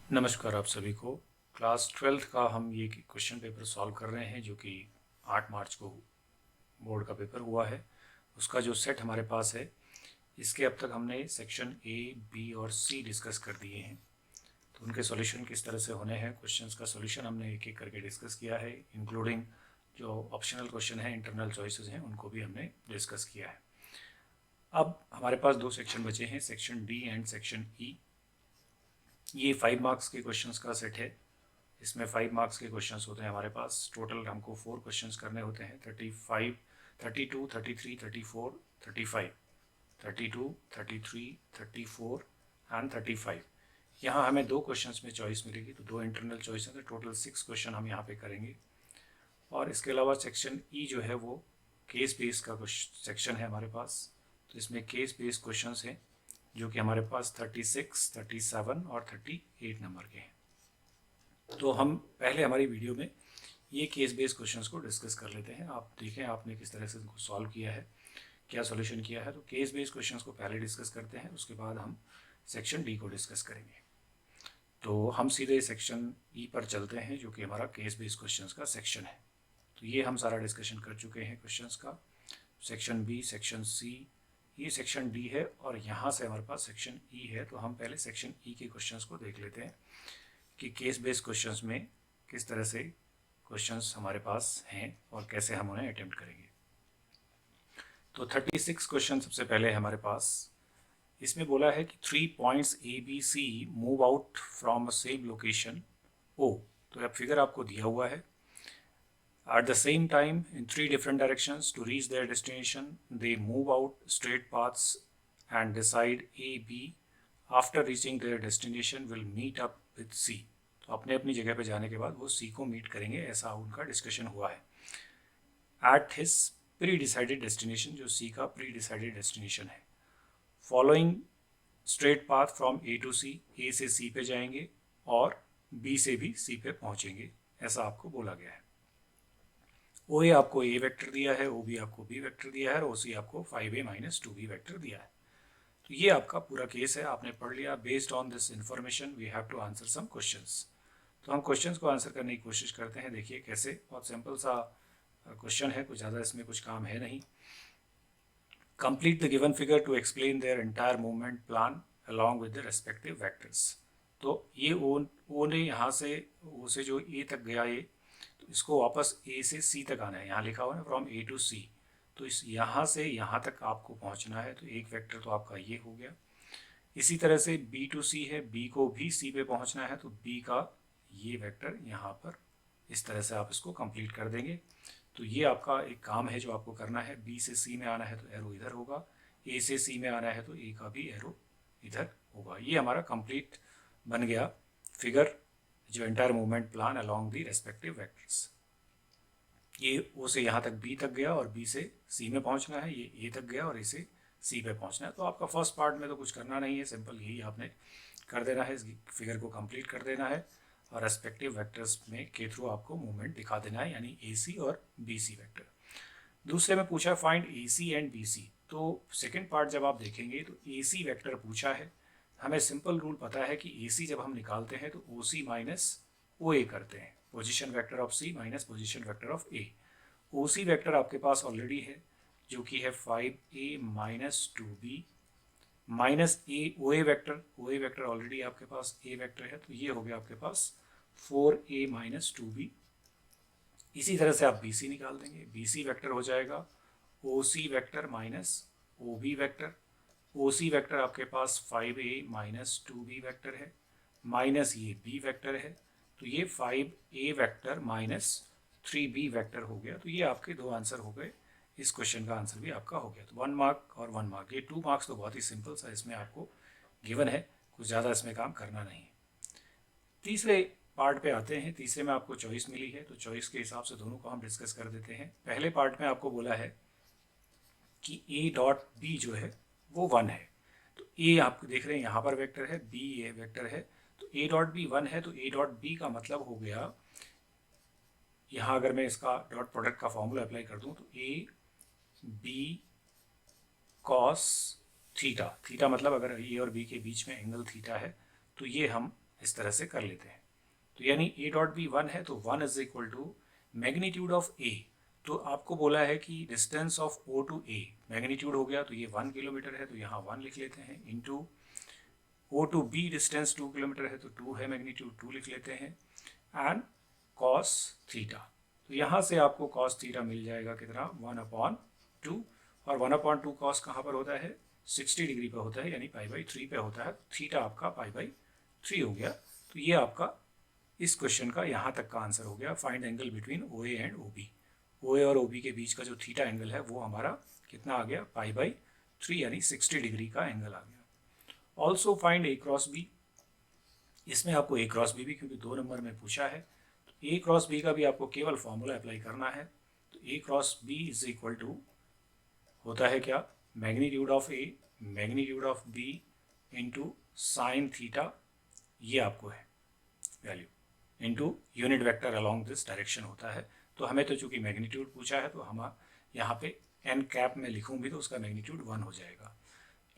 नमस्कार आप सभी को। क्लास 12th का हम ये क्वेश्चन पेपर सॉल्व कर रहे हैं जो कि 8 मार्च को बोर्ड का पेपर हुआ है। उसका जो सेट हमारे पास है, इसके अब तक हमने सेक्शन ए, बी और सी डिस्कस कर दिए हैं। तो उनके सॉल्यूशन किस तरह से होने हैं, क्वेश्चंस का सॉल्यूशन हमने एक एक करके डिस्कस किया है, इंक्लूडिंग जो ऑप्शनल क्वेश्चन है, इंटरनल चॉइसेस हैं, उनको भी हमने डिस्कस किया है। अब हमारे पास दो सेक्शन बचे हैं, section D and section E. ये 5 मार्क्स के क्वेश्चंस का सेट है। इसमें 5 मार्क्स के क्वेश्चंस होते हैं हमारे पास। टोटल हमको 4 क्वेश्चंस करने होते हैं, 35, 32, 33, 34, 35, 32, 33, 34 एंड 35। यहाँ हमें दो क्वेश्चंस में चॉइस मिलेगी, तो दो इंटरनल चॉइस है, तो टोटल 6 क्वेश्चन हम यहाँ पे करेंगे। और इसके अलावा सेक्शन ई जो है वो केस बेस का सेक्शन है हमारे पास। तो इसमें केस बेस क्वेश्चन हैं जो कि हमारे पास 36, 37 और 38 नंबर के हैं। तो हम पहले हमारी वीडियो में ये केस बेस्ड क्वेश्चंस को डिस्कस कर लेते हैं। आप देखें आपने किस तरह से इनको सॉल्व किया है, क्या सॉल्यूशन किया है। तो केस बेस्ड क्वेश्चंस को पहले डिस्कस करते हैं, उसके बाद हम सेक्शन डी को डिस्कस करेंगे। तो हम सीधे सेक्शन ई पर चलते हैं जो कि हमारा केस बेस्ड क्वेश्चंस का सेक्शन है। तो ये हम सारा डिस्कशन कर चुके हैं क्वेश्चंस का। सेक्शन बी, सेक्शन सी, ये सेक्शन डी है और यहाँ से हमारे पास सेक्शन ई है। तो हम पहले सेक्शन ई के क्वेश्चंस को देख लेते हैं कि केस बेस्ड क्वेश्चंस में किस तरह से क्वेश्चंस हमारे पास हैं और कैसे हम उन्हें अटेम्प्ट करेंगे। तो 36 क्वेश्चन सबसे पहले हमारे पास। इसमें बोला है कि 3 points A B C move out from a same location O. तो अब फिगर आपको दिया हुआ है। At the same time, in 3 different directions to reach their destination, they move out straight paths and decide A, B after reaching their destination will meet up with C. तो अपने अपनी जगह पे जाने के बाद वो C को मीट करेंगे, ऐसा उनका डिस्कशन हुआ है। At his pre-decided destination, जो C का pre-decided destination है, following straight path from A to C, A से C पे जाएंगे और B से भी C पे पहुंचेंगे, ऐसा आपको बोला गया है। ओ ए आपको ए वेक्टर दिया है, ओ बी आपको बी वेक्टर दिया है और ओ सी आपको 5a माइनस 2b वेक्टर दिया है। तो ये आपका पूरा केस है, आपने पढ़ लिया। Based on this information we have to answer some questions. तो हम क्वेश्चंस को आंसर करने की कोशिश करते हैं। देखिए कैसे, बहुत सिंपल सा क्वेश्चन है, कुछ ज़्यादा इसमें कुछ काम है नहीं। Complete the given figure to explain their entire movement plan along with the respective vectors. तो ये ओ ने यहाँ से ओ से जो ए तक गया, ये तो इसको वापस ए से सी तक आना है। यहाँ लिखा हुआ है फ्रॉम ए टू सी, तो इस यहाँ से यहाँ तक आपको पहुँचना है। तो एक वेक्टर तो आपका ये हो गया। इसी तरह से बी टू सी है, बी को भी सी पे पहुँचना है, तो बी का ये वेक्टर यहाँ पर इस तरह से आप इसको कंप्लीट कर देंगे। तो ये आपका एक काम है जो आपको करना है। बी से सी में आना है तो एरो इधर होगा, ए से सी में आना है तो ए का भी एरो इधर होगा। ये हमारा कंप्लीट बन गया फिगर, जो entire movement plan along the respective vectors. ये ओ से यहाँ तक बी तक गया और बी से सी में पहुँचना है, ये ए तक गया और ए से सी पे पहुँचना है। तो आपका फर्स्ट पार्ट में तो कुछ करना नहीं है, सिंपल यही आपने कर देना है, इस फिगर को कंप्लीट कर देना है और रेस्पेक्टिव वेक्टर्स में के थ्रू आपको मूवमेंट दिखा देना है, यानी ए सी और बी सी वेक्टर। दूसरे में पूछा find A C and B C. तो सेकेंड पार्ट जब आप देखेंगे तो ए सी वैक्टर पूछा है। हमें सिंपल रूल पता है कि ए सी जब हम निकालते हैं तो ओ सी माइनस ओ ए करते हैं, position vector of C minus position vector of A. O C vector आपके पास ऑलरेडी है जो कि है 5a minus 2b minus A O A vector already आपके पास ए वैक्टर है, तो ये हो गया आपके पास 4a माइनस 2b। इसी तरह से आप बी सी निकाल देंगे, बी सी वैक्टर हो जाएगा O C vector minus O B vector. O C vector आपके पास 5a माइनस 2b वैक्टर है, माइनस ये b वैक्टर है, तो ये 5a vector minus 3b vector हो गया। तो ये आपके दो आंसर हो गए, इस क्वेश्चन का आंसर भी आपका हो गया। तो 1 मार्क और 1 मार्क, ये 2 मार्क्स तो बहुत ही सिंपल सा इसमें आपको गिवन है, कुछ ज़्यादा इसमें काम करना नहीं है। तीसरे पार्ट पे आते हैं। तीसरे में आपको चॉइस मिली है, तो चॉइस के हिसाब से दोनों को हम डिस्कस कर देते हैं। पहले पार्ट में आपको बोला है कि ए डॉट बी जो है वो 1 है। तो ए आप देख रहे हैं यहाँ पर वेक्टर है, बी ए वेक्टर है, तो ए डॉट बी 1 है, तो ए डॉट बी का मतलब हो गया, यहाँ अगर मैं इसका डॉट प्रोडक्ट का फॉर्मूला अप्लाई कर दूँ तो A B cos theta, theta मतलब अगर ए और बी के बीच में एंगल थीटा है तो ये हम इस तरह से कर लेते हैं। तो यानी ए डॉट बी 1 है तो 1 is equal to magnitude of A. तो आपको बोला है कि distance of O to A magnitude हो गया, तो ये 1 किलोमीटर है तो यहाँ 1 लिख लेते हैं, into O to B distance 2 kilometre है तो 2 है मैग्नीट्यूड, 2 लिख लेते हैं, एंड कॉस थीटा। तो यहाँ से आपको कॉस थीटा मिल जाएगा कितना, 1/2, और 1/2 कॉस कहाँ पर होता है, 60 डिग्री पे होता है, यानी π/3 पे होता है, तो थीटा आपका π/3 हो गया। तो ये आपका इस क्वेश्चन का यहाँ तक का आंसर हो गया। Find angle between O A and O B. O A और ओ बी के बीच का जो थीटा एंगल है वो हमारा कितना आ गया, π/3 यानी 60 डिग्री का एंगल आ गया। ऑल्सो फाइंड ए क्रॉस बी। इसमें आपको ए क्रॉस बी भी क्योंकि 2 नंबर में पूछा है, तो ए क्रॉस बी का भी आपको केवल फॉर्मूला अप्लाई करना है। तो A cross B is equal to होता है क्या, magnitude of A magnitude of B into sine theta, ये आपको है value, into unit vector along this direction होता है। तो हमें तो चूंकि मैग्नीट्यूड पूछा है तो हम यहाँ पे एन कैप में लिखूँ भी तो उसका मैग्नीट्यूड 1 हो जाएगा।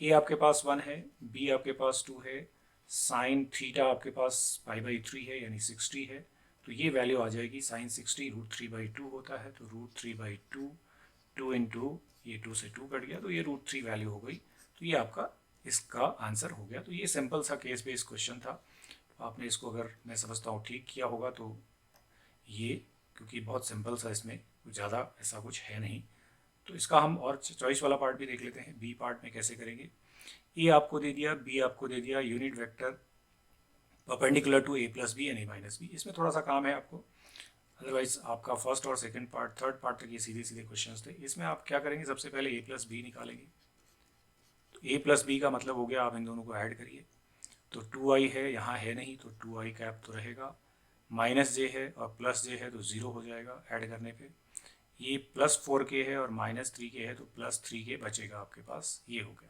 ए आपके पास 1 है, बी आपके पास 2 है, साइन थीटा आपके पास π/3 है यानी 60 है, तो ये वैल्यू आ जाएगी साइन 60 √3/2 होता है, तो √3/2, 2 इंटू ये 2 से 2 कट गया तो ये √3 वैल्यू हो गई। तो ये आपका इसका आंसर हो गया। तो ये सिंपल सा केस बेस्ड क्वेश्चन था। तो आपने इसको अगर मैं समझता हूँ ठीक किया होगा, तो ये क्योंकि बहुत सिंपल सा, इसमें कुछ ज़्यादा ऐसा कुछ है नहीं, तो इसका हम और चॉइस वाला पार्ट भी देख लेते हैं। बी पार्ट में कैसे करेंगे, ए आपको दे दिया, बी आपको दे दिया, unit vector perpendicular to A plus B and A minus B. इसमें थोड़ा सा काम है आपको, अदरवाइज आपका फर्स्ट और सेकंड पार्ट, थर्ड पार्ट तक ये सीधे सीधे क्वेश्चंस थे। इसमें आप क्या करेंगे, सबसे पहले ए प्लस बी निकालेंगे। तो ए प्लस बी का मतलब हो गया, आप इन दोनों को ऐड करिए। तो 2i है, यहाँ है नहीं तो 2i कैप तो रहेगा, माइनस जे है और प्लस जे है तो 0 हो जाएगा ऐड करने पे। ये +4k है और -3k है तो +3k बचेगा आपके पास, ये हो गया।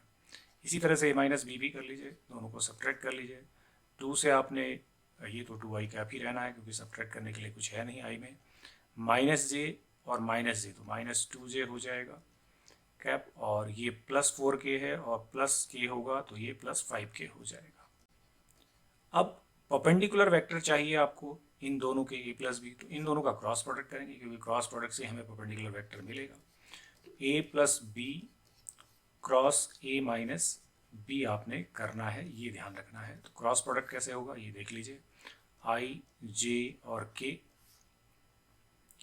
इसी तरह से a-b भी कर लीजिए, दोनों को सब्ट्रैक्ट कर लीजिए। 2 से आपने, ये तो 2i कैप ही रहना है क्योंकि सब्ट्रैक्ट करने के लिए कुछ है नहीं i में, -j और -j तो -2j हो जाएगा कैप, और ये +4k है और +k होगा तो ये +5k हो जाएगा। अब परपेंडिकुलर वेक्टर चाहिए आपको इन दोनों के ए प्लस बी, तो इन दोनों का क्रॉस प्रोडक्ट करेंगे क्योंकि क्रॉस प्रोडक्ट से हमें परपेंडिकुलर वेक्टर मिलेगा। तो A plus B cross A minus B आपने करना है, ये ध्यान रखना है। तो क्रॉस प्रोडक्ट कैसे होगा ये देख लीजिए, आई जे और के,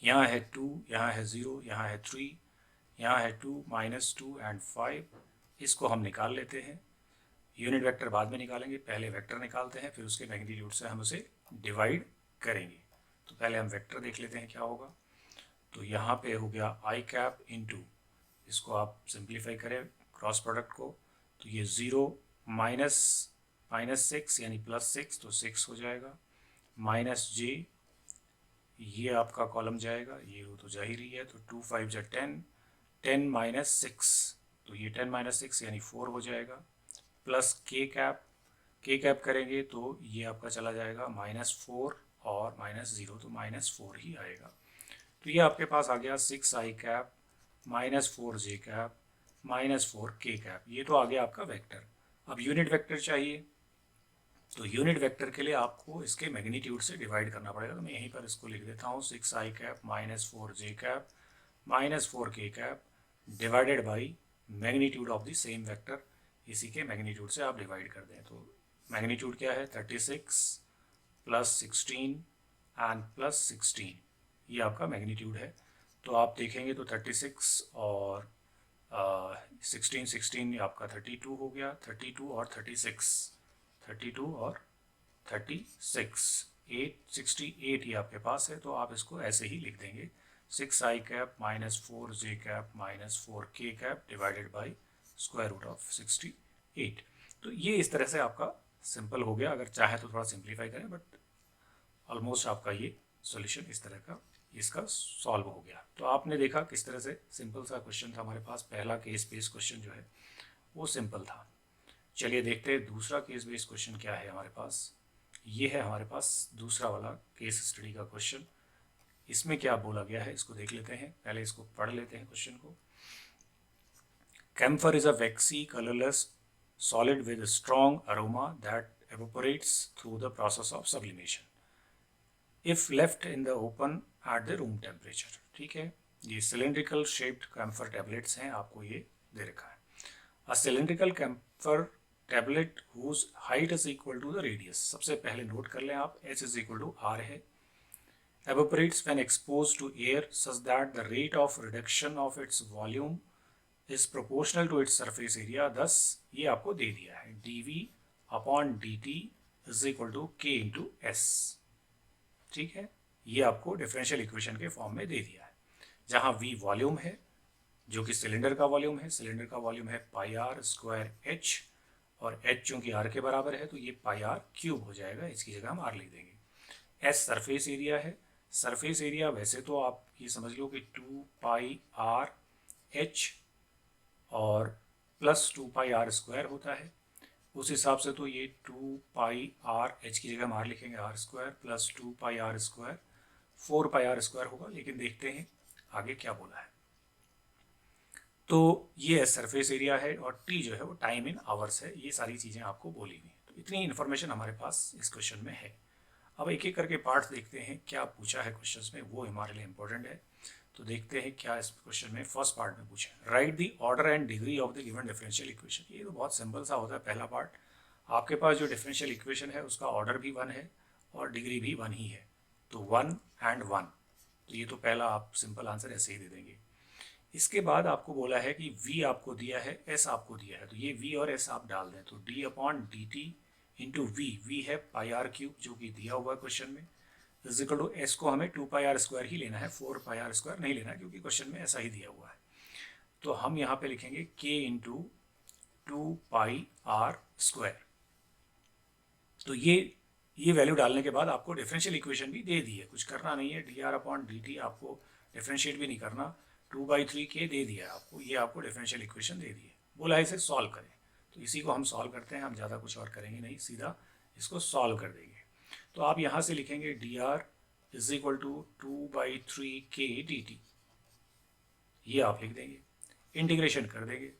यहाँ है 2, यहाँ है 0, यहाँ है 3, यहाँ है 2, -2 एंड 5, इसको हम निकाल लेते हैं। यूनिट वेक्टर बाद में निकालेंगे, पहले वेक्टर निकालते हैं, फिर उसके मैग्नीट्यूड से हम उसे डिवाइड करेंगे। तो पहले हम वेक्टर देख लेते हैं क्या होगा। तो यहाँ पे हो गया आई कैप इंटू, इसको आप सिंप्लीफाई करें क्रॉस प्रोडक्ट को, तो ये 0 -6 यानी +6 तो 6 हो जाएगा, -j, ये आपका कॉलम जाएगा, ये रो तो जा ही रही है, तो 2 5 जा 10, 10 -6 तो ये 10 -6 यानी 4 हो जाएगा, प्लस के कैप करेंगे तो ये आपका चला जाएगा -4 और -0 तो -4 ही आएगा। तो ये आपके पास आ गया 6i cap -4j cap -4k cap, ये तो आ गया आपका वेक्टर। अब यूनिट वेक्टर चाहिए, तो यूनिट वेक्टर के लिए आपको इसके मैग्नीट्यूड से डिवाइड करना पड़ेगा। तो मैं यहीं पर इसको लिख देता हूँ, 6i cap -4j cap -4k cap divided by magnitude of the same vector, इसी के मैग्नीट्यूड से आप डिवाइड कर दें। तो मैग्नीट्यूड क्या है, 36 + 16 एंड +16, ये आपका मैग्नीट्यूड है। तो आप देखेंगे तो 36 और 16 आपका 32 हो गया, 32 और 36, 32 और 36, 68 ये आपके पास है। तो आप इसको ऐसे ही लिख देंगे, 6i cap -4j cap -4k cap divided by √68। तो ये इस तरह से आपका सिंपल हो गया। अगर चाहे तो थोड़ा सिंप्लीफाई करें, बट ऑलमोस्ट आपका ये सॉल्यूशन इस तरह का इसका सॉल्व हो गया। तो आपने देखा किस तरह से सिंपल सा क्वेश्चन था हमारे पास। पहला केस बेस्ड क्वेश्चन जो है वो सिंपल था। चलिए देखते हैं दूसरा केस बेस्ड क्वेश्चन क्या है हमारे पास। ये है हमारे पास दूसरा वाला केस स्टडी का क्वेश्चन। इसमें क्या बोला गया है इसको देख लेते हैं, पहले इसको पढ़ लेते हैं क्वेश्चन को। Camphor is a waxy, colorless solid with a strong aroma that evaporates through the process of sublimation if left in the open at the room temperature। ठीक है, ये cylindrical shaped camphor tablets हैं, आपको ये दे रखा है। A cylindrical camphor tablet whose height is equal to the radius, सबसे पहले नोट कर लें आप, h is equal to r है। Evaporates when exposed to air such that the rate of reduction of its volume is proportional to its surface area। thus ये आपको दे दिया है dv upon dt is equal to k into s। ठीक है, ये आपको डिफरेंशियल इक्वेशन के फॉर्म में दे दिया है, जहां v वॉल्यूम है जो कि सिलेंडर का वॉल्यूम है। सिलेंडर का वॉल्यूम है पाई आर स्क्वायर एच, और h चूंकि r के बराबर है तो ये पाई आर क्यूब हो जाएगा, h की जगह हम r लिख देंगे। s सरफेस एरिया है। सरफेस एरिया वैसे तो आप ये समझ लो कि 2 पाई आर एच और प्लस 2 पाई आर स्क्वायर होता है। उस हिसाब से तो ये 2 पाई आर एच की जगह हम आर लिखेंगे R square plus 2 pi R square 4 pi R square होगा। लेकिन देखते हैं आगे क्या बोला है। तो ये सरफेस एरिया है और टी जो है वो टाइम इन आवर्स है। ये सारी चीज़ें आपको बोली हुई, तो इतनी इन्फॉर्मेशन हमारे पास इस क्वेश्चन में है। अब एक एक करके पार्ट देखते हैं क्या पूछा है क्वेश्चन में, वो हमारे लिए इंपॉर्टेंट है। तो देखते हैं क्या इस क्वेश्चन में फर्स्ट पार्ट में पूछा है। Right the order and degree of the given differential equation. ये तो बहुत सिंपल सा होता है पहला पार्ट। आपके पास जो डिफरेंशियल इक्वेशन है उसका ऑर्डर भी 1 है और डिग्री भी 1 ही है, तो 1 एंड 1। तो ये तो पहला आप सिंपल आंसर ऐसे ही दे देंगे। इसके बाद आपको बोला है कि v आपको दिया है, s आपको दिया है, तो ये v और s आप डाल दें। तो d upon D T into v है पाई आर क्यूब जो कि दिया हुआ है क्वेश्चन में, इज इक्वल टू s को हमें 2 पाई आर स्क्वायर ही लेना है, 4 पाई आर स्क्वायर नहीं लेना है क्योंकि क्वेश्चन में ऐसा ही दिया हुआ है। तो हम यहाँ पे लिखेंगे k into 2 pi R square. तो ये वैल्यू डालने के बाद आपको डिफरेंशियल इक्वेशन भी दे दी है, कुछ करना नहीं है। D R upon D T आपको डिफरेंशिएट भी नहीं करना, 2/3 के दे दिया है आपको, ये आपको डिफरेंशियल इक्वेशन दे दी है। बोला है इसे सॉल्व करें, तो इसी को हम सॉल्व करते हैं। हम ज़्यादा कुछ और करेंगे नहीं, सीधा इसको सॉल्व कर देंगे। तो आप यहाँ से लिखेंगे D R is equal to 2/3 के डी टी, ये आप लिख देंगे, इंटीग्रेशन कर देंगे।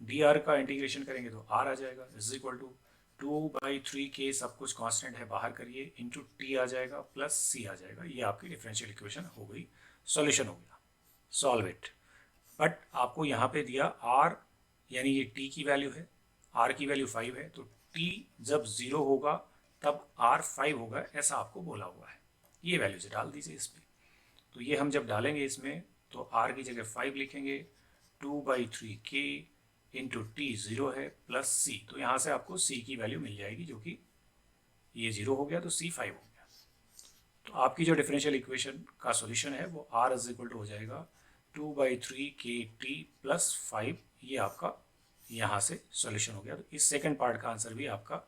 डी आर का इंटीग्रेशन करेंगे तो आर आ जाएगा, इज इक्वल टू 2/3 के, सब कुछ कांस्टेंट है बाहर करिए, इंटू टी आ जाएगा प्लस सी आ जाएगा। ये आपकी डिफरेंशियल इक्वेशन हो गई, सॉल्यूशन हो गया, सॉल्व इट। बट आपको यहाँ पे दिया आर, यानी ये टी की वैल्यू है, आर की वैल्यू 5 है, तो टी जब 0 होगा तब आर 5 होगा, ऐसा आपको बोला हुआ है। ये वैल्यू से डाल दीजिए इसमें। तो ये हम जब डालेंगे इसमें तो आर की जगह 5 लिखेंगे, 2/3 के इंटू टी 0 है प्लस सी, तो यहाँ से आपको सी की वैल्यू मिल जाएगी जो कि ये 0 हो गया तो सी 5 हो गया। तो आपकी जो डिफरेंशियल इक्वेशन का सॉल्यूशन है वो आर इज इक्वल टू हो जाएगा 2/3 के टी प्लस 5। ये आपका यहाँ से सॉल्यूशन हो गया। तो इस सेकंड पार्ट का आंसर भी आपका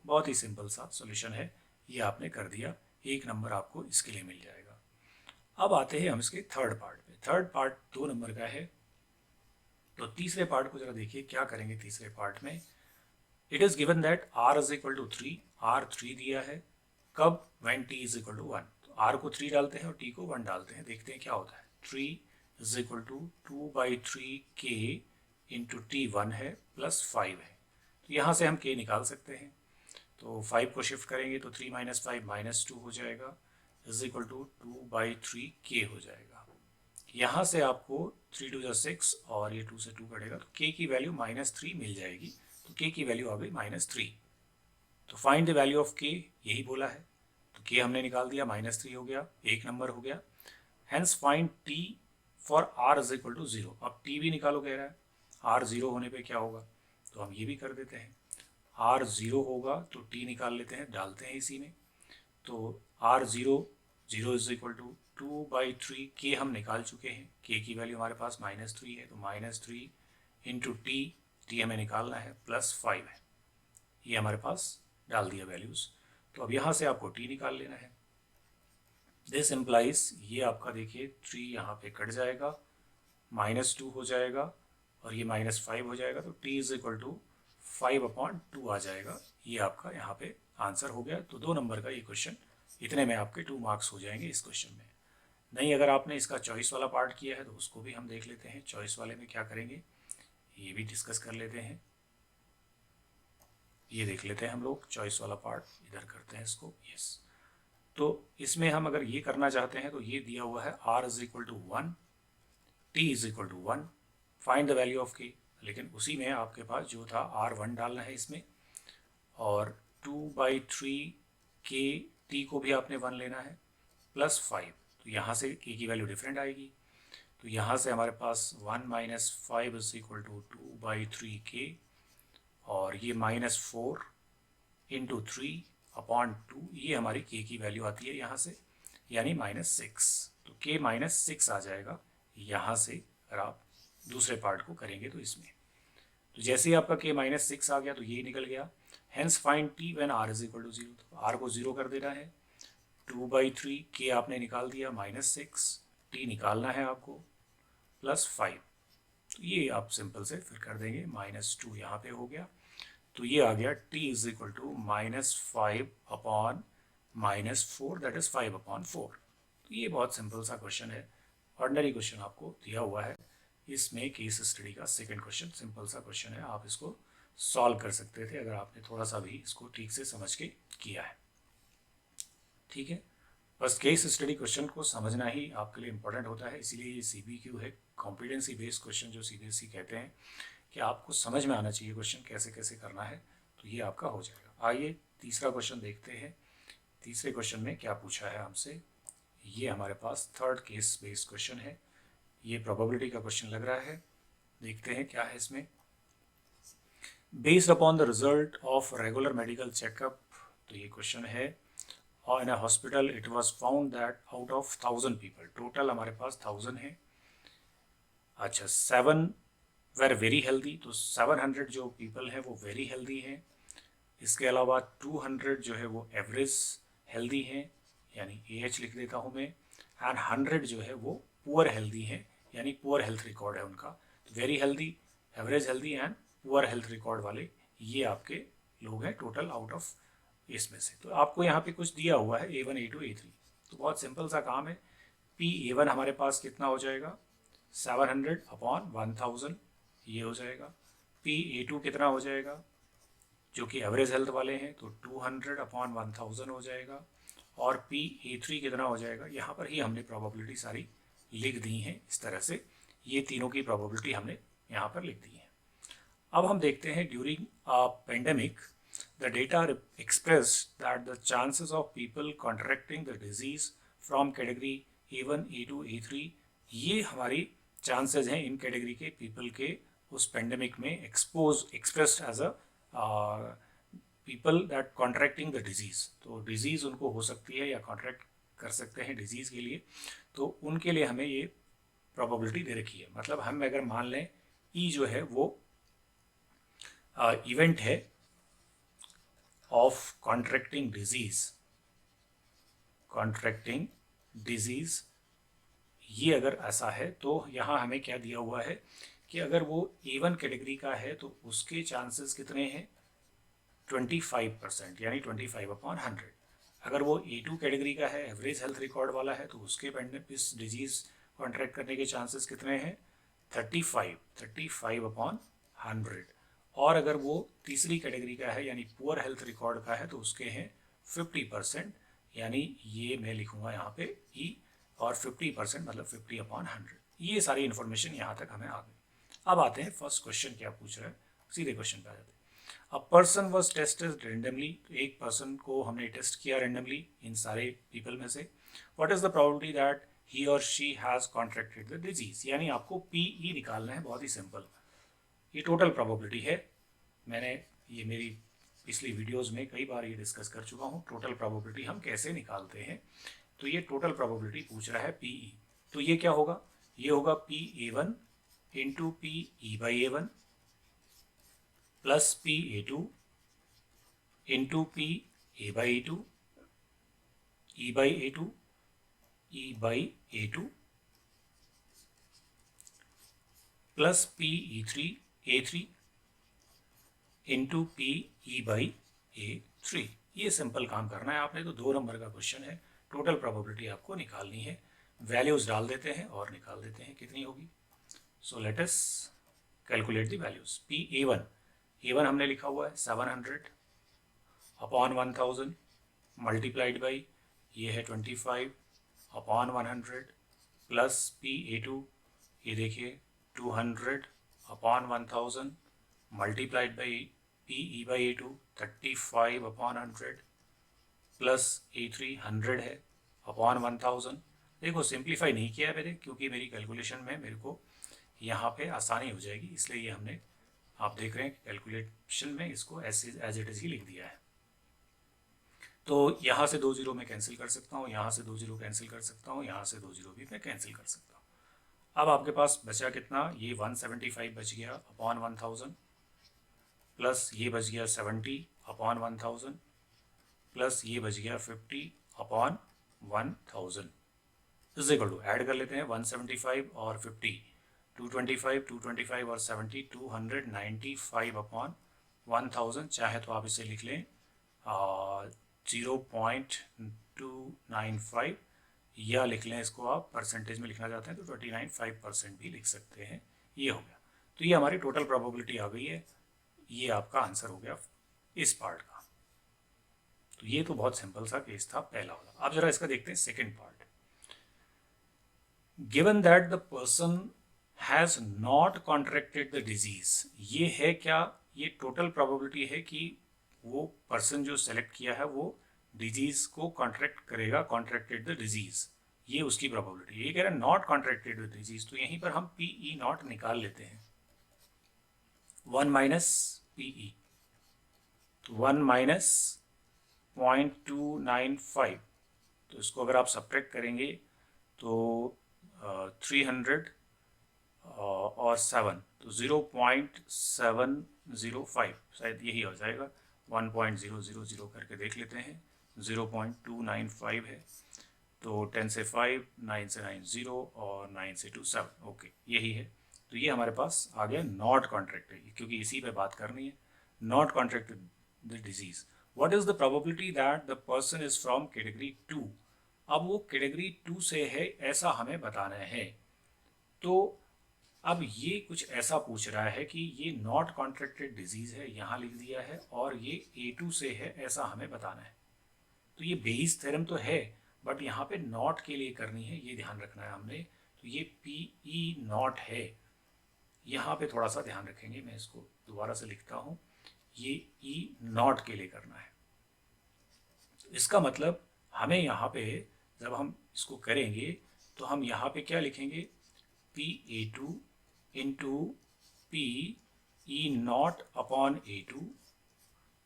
बहुत ही सिंपल सा सॉल्यूशन है, ये आपने कर दिया, 1 नंबर आपको इसके लिए मिल जाएगा। अब आते हैं हम इसके थर्ड पार्ट पे। थर्ड पार्ट 2 नंबर का है। तो तीसरे पार्ट को जरा देखिए क्या करेंगे तीसरे पार्ट में। It is given that r is equal to 3, r 3 दिया है, कब, when t is equal to 1। तो r को 3 डालते हैं और t को 1 डालते हैं, देखते हैं क्या होता है। 3 is equal to 2/3 k into T 1 है प्लस 5 है, तो यहाँ से हम k निकाल सकते हैं। तो 5 को शिफ्ट करेंगे तो 3 - 5 -2 हो जाएगा, इज इक्वल टू 2/3 k हो जाएगा। यहाँ से आपको 3 2 जा 6 और ये 2 से 2 कटेगा तो k की वैल्यू -3 मिल जाएगी। तो k की वैल्यू आ गई -3। तो find the value of k, यही बोला है। तो k हमने निकाल दिया, -3 हो गया, 1 नंबर हो गया। Hence find t for r is equal to 0। अब t भी निकालो कह रहा है, r 0 होने पे क्या होगा, तो हम ये भी कर देते हैं। r 0 होगा तो t निकाल लेते हैं, डालते हैं इसी में। तो r 0 is equal to 2/3 k हम निकाल चुके हैं, k की वैल्यू हमारे पास -3 है, तो -3 इंटू टी हमें निकालना है प्लस 5 है, ये हमारे पास डाल दिया वैल्यूज़। तो अब यहाँ से आपको t निकाल लेना है। दिस इम्प्लाइज, ये आपका देखिए 3 यहाँ पे कट जाएगा, -2 हो जाएगा और ये -5 हो जाएगा, तो t इज इक्वल टू 5/2 आ जाएगा। ये आपका यहाँ पे आंसर हो गया। तो 2 नंबर का ये क्वेश्चन, इतने में आपके 2 मार्क्स हो जाएंगे इस क्वेश्चन में। नहीं, अगर आपने इसका चॉइस वाला पार्ट किया है तो उसको भी हम देख लेते हैं। चॉइस वाले में क्या करेंगे ये भी डिस्कस कर लेते हैं। ये देख लेते हैं हम लोग, चॉइस वाला पार्ट इधर करते हैं इसको, यस। तो इसमें हम अगर ये करना चाहते हैं तो ये दिया हुआ है r is equal to 1, t is equal to 1, find the value of k। लेकिन उसी में आपके पास जो था r1 डालना है इसमें, और 2/3 k t को भी आपने 1 लेना है, प्लस 5। तो यहाँ से k की वैल्यू डिफरेंट आएगी, तो यहाँ से हमारे पास 1 minus 5 is equal to 2/3 k, और ये -4 इंटू 3/2, ये हमारी k की वैल्यू आती है यहाँ से, यानी -6। तो k -6 आ जाएगा यहाँ से, अगर आप दूसरे पार्ट को करेंगे तो इसमें। तो जैसे ही आपका k -6 आ गया तो ये निकल गया। Hence find t when r is equal to 0, तो r को 0 कर देना है। 2/3 k आपने निकाल दिया, -6, t निकालना है आपको, प्लस 5। तो ये आप सिंपल से फिर कर देंगे, -2 यहाँ पे हो गया, तो ये आ गया t is equal to -5/-4, that is 5/4। तो ये बहुत सिंपल सा क्वेश्चन है, ऑर्डिनरी क्वेश्चन आपको दिया हुआ है। इसमें केस स्टडी का सेकंड क्वेश्चन, सिंपल सा क्वेश्चन है, आप इसको सॉल्व कर सकते थे अगर आपने थोड़ा सा भी इसको ठीक से समझ के किया है। ठीक है, बस केस स्टडी क्वेश्चन को समझना ही आपके लिए इम्पोर्टेंट होता है, इसीलिए ये CBQ है, कॉम्पिटेंसी बेस्ड क्वेश्चन जो CBSE कहते हैं, कि आपको समझ में आना चाहिए क्वेश्चन कैसे कैसे करना है, तो ये आपका हो जाएगा। आइए तीसरा क्वेश्चन देखते हैं। तीसरे क्वेश्चन में क्या पूछा है हमसे, ये हमारे पास थर्ड केस बेस्ड क्वेश्चन है, ये प्रोबेबिलिटी का क्वेश्चन लग रहा है। देखते हैं क्या है इसमें। Based upon the result of regular medical checkup, तो ये क्वेश्चन है, और in a hospital it was found that out of 1000 people, total हमारे पास 1000 है। अच्छा, 7 वेर वेरी हेल्दी, तो 700 जो पीपल हैं वो वेरी हेल्दी हैं। इसके अलावा 200 जो है वो एवरेज हेल्दी हैं, यानी AH लिख देता हूँ मैं, एंड 100 जो है वो पुअर हेल्दी हैं, यानी पुअर हेल्थ रिकॉर्ड है उनका। तो very healthy, average healthy and poor health record वाले ये आपके लोग हैं टोटल आउट ऑफ इसमें से। तो आपको यहाँ पे कुछ दिया हुआ है A1 A2 A3, तो बहुत सिंपल सा काम है। PA1 हमारे पास कितना हो जाएगा, 700/1000, ये हो जाएगा। PA2 कितना हो जाएगा, जो कि एवरेज हेल्थ वाले हैं, तो 200/1000 हो जाएगा। और PA3 कितना हो जाएगा, यहाँ पर ही हमने प्रोबेबिलिटी सारी लिख दी हैं इस तरह से, ये तीनों की प्रोबेबिलिटी हमने यहाँ पर लिख दी है। अब हम देखते हैं during a pandemic the data expressed that the chances of people contracting the disease from category A1, A2, A3, ये हमारी चांसेस हैं इन कैटेगरी के पीपल के उस पेंडेमिक में expressed as a people that contracting the disease. तो disease उनको हो सकती है या कॉन्ट्रैक्ट कर सकते हैं डिजीज़ के लिए, तो उनके लिए हमें ये प्रोबेबिलिटी दे रखी है। मतलब हम अगर मान लें ई जो है वो इवेंट है ऑफ कॉन्ट्रैक्टिंग डिजीज, ये अगर ऐसा है तो यहाँ हमें क्या दिया हुआ है कि अगर वो A1 कैटेगरी का है तो उसके चांसेस कितने हैं, 25%, यानी 25/100। अगर वो A2 कैटेगरी का है, एवरेज हेल्थ रिकॉर्ड वाला है, तो उसके इस डिजीज कॉन्ट्रैक्ट करने के चांसेस कितने हैं, 35/100। और अगर वो तीसरी कैटेगरी का है यानी पुअर हेल्थ रिकॉर्ड का है तो उसके हैं 50%, यानी ये मैं लिखूंगा यहाँ पे E, और 50% मतलब 50/100। ये सारी इन्फॉर्मेशन यहाँ तक हमें आ गई। अब आते हैं फर्स्ट क्वेश्चन क्या पूछ रहा है, सीधे क्वेश्चन पे आ जाते हैं। A person was tested randomly, एक पर्सन को हमने टेस्ट किया रेंडमली इन सारे पीपल में से। What is the probability that he or she has contracted the disease, यानी आपको PE निकालना है, बहुत ही सिंपल। ये टोटल प्रोबेबिलिटी है, मैंने ये मेरी पिछली वीडियोस में कई बार ये डिस्कस कर चुका हूँ, टोटल प्रोबेबिलिटी हम कैसे निकालते हैं। तो ये टोटल प्रोबेबिलिटी पूछ रहा है PE, तो ये क्या होगा, ये होगा PA1 into PE/A1 plus PA2 into PA/A2 E/A2 E/A2 plus PE3/A3 into PE/A3। ये सिंपल काम करना है आपने, तो 2 नंबर का क्वेश्चन है, टोटल प्रोबेबिलिटी आपको निकालनी है। वैल्यूज डाल देते हैं और निकाल देते हैं कितनी होगी। So let us calculate the values. PA1 हमने लिखा हुआ है 700, अपॉन 1000 मल्टीप्लाइड बाई ये है 25 अपॉन 100 प्लस PA2 ये देखिए 200 upon 1000 multiplied by PE/A2 35 upon 100 plus A3 100 है अपॉन 1000। देखो सिंप्लीफाई नहीं किया है मैंने क्योंकि मेरी कैलकुलेशन में मेरे को यहाँ पे आसानी हो जाएगी, इसलिए ये हमने आप देख रहे हैं कैलकुलेशन में इसको एज इट इज़ ही लिख दिया है। तो यहाँ से 2 जीरो मैं कैंसिल कर सकता हूँ, यहाँ से 2 जीरो कैंसिल कर सकता हूँ, यहाँ से 2 जीरो भी मैं कैंसिल कर सकता हूँ। अब आपके पास बचा कितना, ये 175 बच गया अपॉन 1000 प्लस ये बच गया 70 अपॉन 1000 प्लस ये बच गया 50 upon 1000 is equal to, add कर लेते हैं 175 और 50, 225 और 70 295 अपॉन 1000। चाहे तो आप इसे लिख लें 0.295 या लिख लें इसको आप परसेंटेज में लिखना चाहते हैं तो 29.5% भी लिख सकते हैं। ये हो गया, तो ये हमारी टोटल प्रोबेबिलिटी आ गई है। ये आपका आंसर हो गया इस पार्ट का। तो ये तो बहुत सिंपल सा केस था पहला वाला। अब जरा इसका देखते हैं second part. Given that the person has not contracted the disease, ये है क्या, ये टोटल प्रोबेबिलिटी है कि वो पर्सन जो सेलेक्ट किया है वो डिजीज को कॉन्ट्रैक्ट करेगा, कॉन्ट्रैक्टेड द डिजीज, ये उसकी प्रोबेबिलिटी। ये कह रहा है नॉट कॉन्ट्रैक्टेड द डिजीज, तो यहीं पर हम PE नॉट निकाल लेते हैं, 1 माइनस PE, 1 माइनस 0.295, तो इसको अगर आप सब्ट्रैक्ट करेंगे तो 300 और 7 तो 0.705 शायद यही हो जाएगा। 1.000 करके देख लेते हैं, 0.295 है, तो 10 से 5, 9 से 9 0 और 9 से 2 7, ओके यही है। तो ये हमारे पास आ गया नॉट कॉन्ट्रैक्टेड, क्योंकि इसी पे बात करनी है, not contracted the disease. What is the probability that the person is from category 2, अब वो कैटेगरी 2 से है ऐसा हमें बताना है। तो अब ये कुछ ऐसा पूछ रहा है कि ये नॉट कॉन्ट्रैक्टेड डिजीज है, यहाँ लिख दिया है, और ये A2 से है ऐसा हमें बताना है। तो ये बेइस थ्योरम तो है, बट यहाँ पे नॉट के लिए करनी है, ये ध्यान रखना है हमने। तो ये PE नॉट है, यहाँ पे थोड़ा सा ध्यान रखेंगे, मैं इसको दोबारा से लिखता हूँ, ये E नॉट के लिए करना है। इसका मतलब हमें यहाँ पे जब हम इसको करेंगे तो हम यहाँ पे क्या लिखेंगे, PA2 into PE not upon A2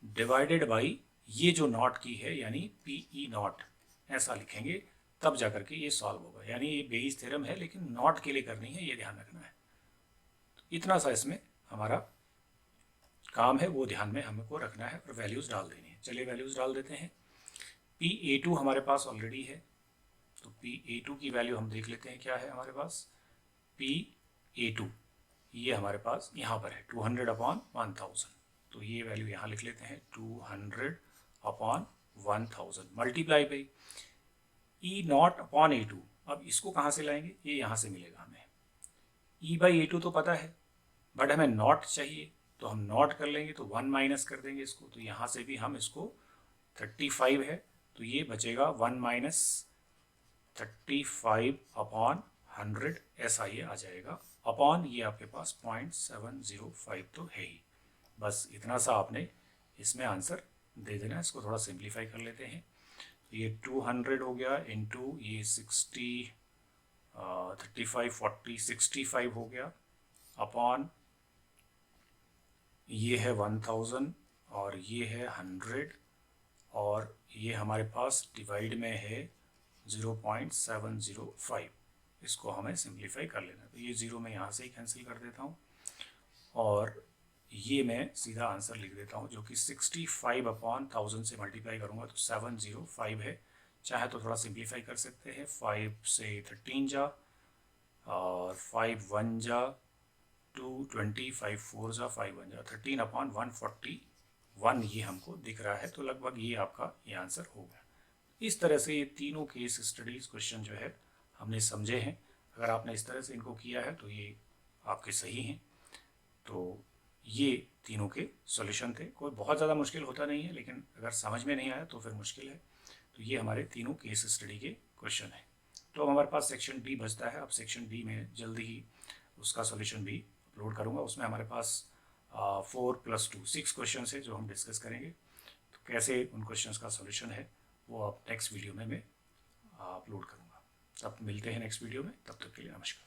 divided by ये जो नॉट की है यानी PE नॉट, ऐसा लिखेंगे, तब जाकर के ये सॉल्व होगा। यानी ये बेइस थ्योरम है लेकिन नॉट के लिए करनी है, ये ध्यान रखना है। तो इतना सा इसमें हमारा काम है, वो ध्यान में हमको रखना है और वैल्यूज़ डाल देनी है। चलिए वैल्यूज़ डाल देते हैं। PA2 हमारे पास ऑलरेडी है, तो PA2 की वैल्यू हम देख लेते हैं क्या है हमारे पास। PA2 ये हमारे पास यहाँ पर है 200 अपॉन 1000, तो ये वैल्यू यहाँ लिख लेते हैं 200 upon 1000 multiply by E not upon A2। अब इसको कहाँ से लाएंगे, ये यहाँ से मिलेगा हमें। E/A2 तो पता है, बट हमें नॉट चाहिए, तो हम नॉट कर लेंगे, तो 1 माइनस कर देंगे इसको, तो यहाँ से भी हम इसको 35 है, तो ये बचेगा 1 माइनस 35 अपॉन 100, ऐसा ये आ जाएगा। अपॉन ये आपके पास 0.705 तो है ही, बस इतना सा आपने इसमें आंसर दे देना। इसको थोड़ा सिंप्लीफाई कर लेते हैं, तो ये 200 हो गया इंटू ये 60 35 40 65 हो गया, अपॉन ये है 1000 और ये है 100, और ये हमारे पास डिवाइड में है 0.705। इसको हमें सिंप्लीफाई कर लेना, तो ये ज़ीरो मैं यहाँ से ही कैंसिल कर देता हूँ और ये मैं सीधा आंसर लिख देता हूँ, जो कि 65 अपॉन 1000 से मल्टीप्लाई करूँगा तो 705 है। चाहे तो थोड़ा सिंप्लीफाई कर सकते हैं, 5 से 13 जा और 5 1 जा 220, 5 4 जा 5 1 जा 13 अपॉन 141 ये हमको दिख रहा है, तो लगभग ये आपका ये आंसर होगा। इस तरह से ये तीनों केस स्टडीज़ क्वेश्चन जो है हमने समझे हैं। अगर आपने इस तरह से इनको किया है तो ये आपके सही हैं। तो ये तीनों के सॉल्यूशन थे। कोई बहुत ज़्यादा मुश्किल होता नहीं है, लेकिन अगर समझ में नहीं आया तो फिर मुश्किल है। तो ये हमारे तीनों केस स्टडी के क्वेश्चन हैं। तो अब हमारे पास सेक्शन बी बचता है। अब सेक्शन बी में जल्दी ही उसका सॉल्यूशन भी अपलोड करूँगा। उसमें हमारे पास 4 + 2 6 क्वेश्चन है जो हम डिस्कस करेंगे। तो कैसे उन क्वेश्चंस का सॉल्यूशन है वो अब नेक्स्ट वीडियो में मैं अपलोड करूँगा। तब मिलते हैं नेक्स्ट वीडियो में। तब तक के लिए नमस्कार।